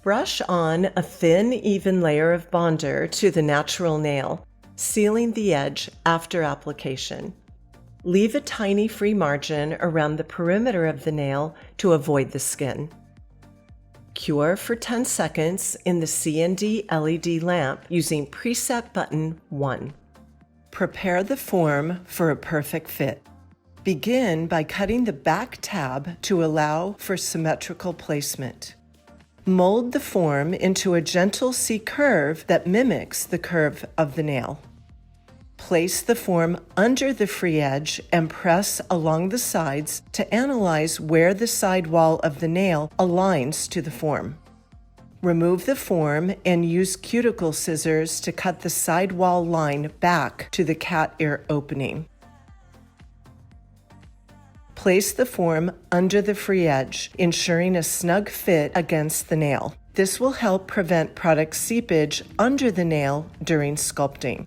Brush on a thin, even layer of bonder to the natural nail, sealing the edge after application. Leave a tiny free margin around the perimeter of the nail to avoid the skin. Cure for 10 seconds in the CND LED lamp using preset button 1. Prepare the form for a perfect fit. Begin by cutting the back tab to allow for symmetrical placement. Mold the form into a gentle C curve that mimics the curve of the nail. Place the form under the free edge and press along the sides to analyze where the side wall of the nail aligns to the form. Remove the form and use cuticle scissors to cut the side wall line back to the cat ear opening. Place the form under the free edge, ensuring a snug fit against the nail. This will help prevent product seepage under the nail during sculpting.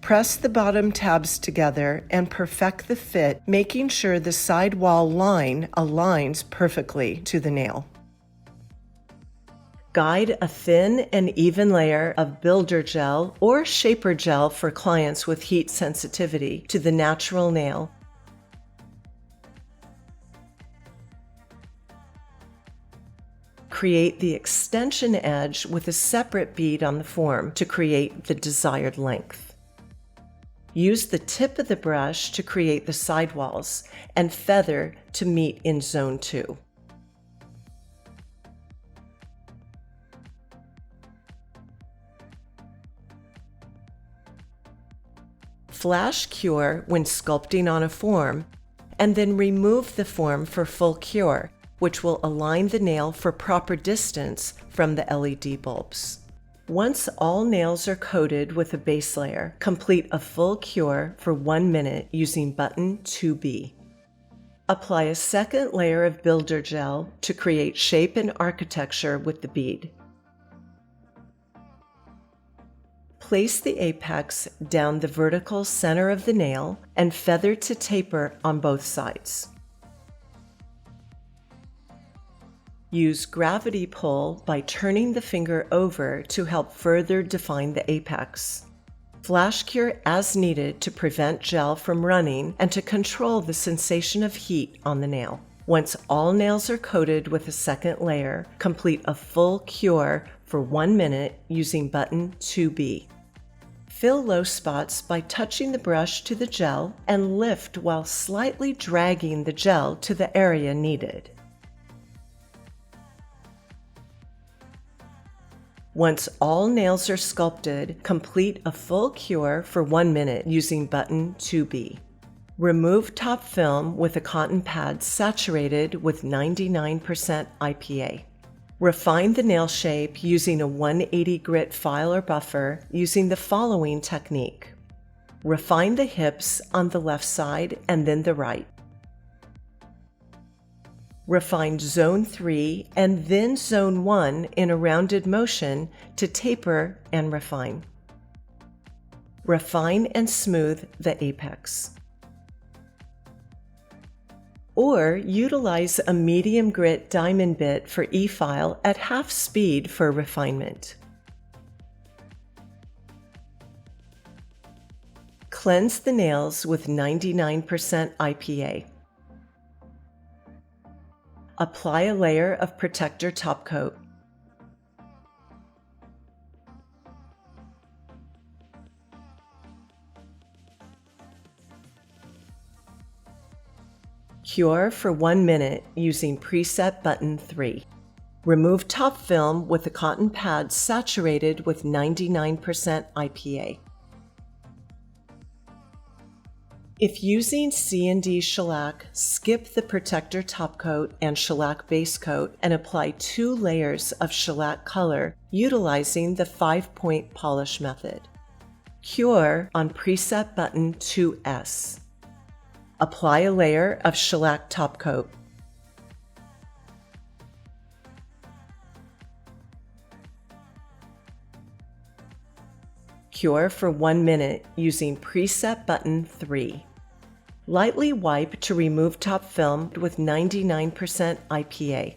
Press the bottom tabs together and perfect the fit, making sure the side wall line aligns perfectly to the nail. Guide a thin and even layer of builder gel or shaper gel for clients with heat sensitivity to the natural nail. Create the extension edge with a separate bead on the form to create the desired length. Use the tip of the brush to create the sidewalls and feather to meet in zone 2. Flash cure when sculpting on a form, and then remove the form for full cure, which will align the nail for proper distance from the LED bulbs. Once all nails are coated with a base layer, complete a full cure for 1 minute using button 2B. Apply a second layer of builder gel to create shape and architecture with the bead. Place the apex down the vertical center of the nail and feather to taper on both sides. Use gravity pull by turning the finger over to help further define the apex. Flash cure as needed to prevent gel from running and to control the sensation of heat on the nail. Once all nails are coated with a second layer, complete a full cure for 1 minute using button 2B. Fill low spots by touching the brush to the gel and lift while slightly dragging the gel to the area needed. Once all nails are sculpted, complete a full cure for 1 minute using button 2B. Remove top film with a cotton pad saturated with 99% IPA. Refine the nail shape using a 180 grit file or buffer using the following technique. Refine the hips on the left side and then the right. Refine zone 3 and then zone 1 in a rounded motion to taper and refine. Refine and smooth the apex. Or utilize a medium grit diamond bit for E-file at half speed for refinement. Cleanse the nails with 99% IPA. Apply a layer of protector top coat. Cure for 1 minute using preset button 3. Remove top film with a cotton pad saturated with 99% IPA. If using CND shellac, skip the protector top coat and shellac base coat and apply 2 layers of shellac color utilizing the 5-point polish method. Cure on preset button 2S. Apply a layer of shellac top coat. Cure for 1 minute using preset button 3. Lightly wipe to remove top film with 99% IPA.